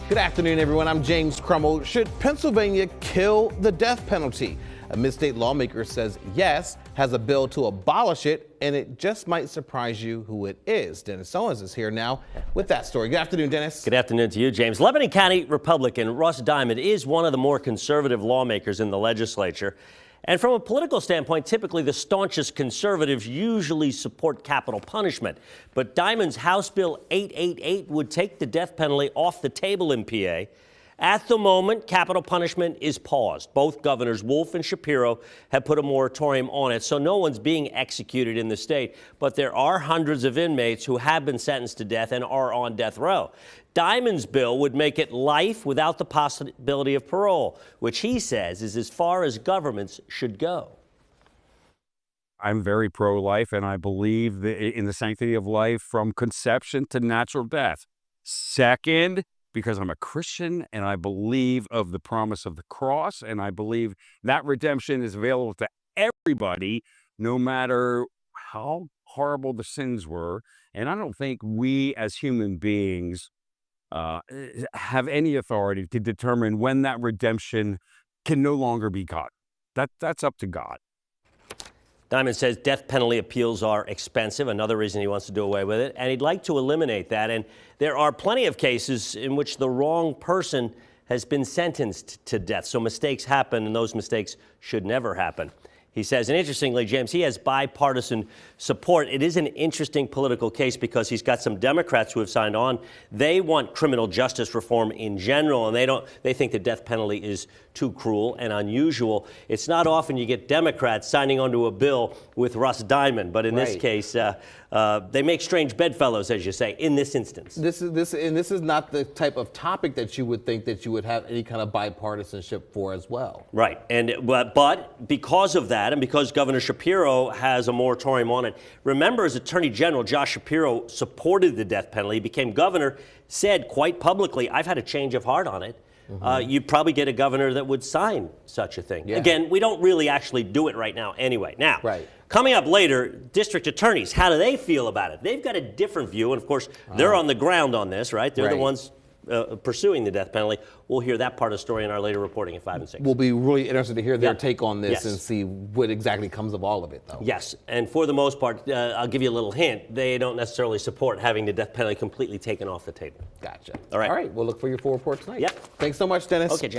Good afternoon, everyone. I'm James Crummell. Should Pennsylvania kill the death penalty? A Midstate lawmaker says yes, has a bill to abolish it, and it just might surprise you who it is. Dennis Owens is here now with that story. Good afternoon, Dennis. Good afternoon to you, James. Lebanon County Republican Russ Diamond is one of the more conservative lawmakers in the legislature. And from a political standpoint, typically the staunchest conservatives usually support capital punishment. But Diamond's House Bill 888 would take the death penalty off the table in PA. At the moment, capital punishment is paused. Both governors, Wolf and Shapiro, have put a moratorium on it, so no one's being executed in the state. But there are hundreds of inmates who have been sentenced to death and are on death row. Diamond's bill would make it life without the possibility of parole, which he says is as far as governments should go. I'm very pro-life, and I believe in the sanctity of life from conception to natural death. Second, because I'm a Christian and I believe of the promise of the cross, and I believe that redemption is available to everybody, no matter how horrible the sins were. And I don't think we as human beings have any authority to determine when that redemption can no longer be God. That's up to God. Diamond says death penalty appeals are expensive, another reason he wants to do away with it, and he'd like to eliminate that. And there are plenty of cases in which the wrong person has been sentenced to death. So mistakes happen, and those mistakes should never happen. He says, and interestingly, James, he has bipartisan support. It is an interesting political case because he's got some Democrats who have signed on. They want criminal justice reform in general, and they think the death penalty is too cruel and unusual. It's not often you get Democrats signing onto a bill with Russ Diamond, but in this case, they make strange bedfellows, as you say, in this instance. This is not the type of topic that you would think that you would have any kind of bipartisanship for as well. Right, but because of that, and because Governor Shapiro has a moratorium on it, remember, as Attorney General, Josh Shapiro supported the death penalty. He became governor, said quite publicly, I've had a change of heart on it. You'd probably get a governor that would sign such a thing. Yeah. Again, we don't really actually do it right now anyway. Now, coming up later, district attorneys, how do they feel about it? They've got a different view, and of course, they're on the ground on this, right? They're the ones pursuing the death penalty. We'll hear that part of the story in our later reporting at 5 and 6. We'll be really interested to hear their take on this and see what exactly comes of all of it, though. Yes, and for the most part, I'll give you a little hint. They don't necessarily support having the death penalty completely taken off the table. Gotcha. All right. All right, we'll look for your full report tonight. Yep. Thanks so much, Dennis. Okay, Jen.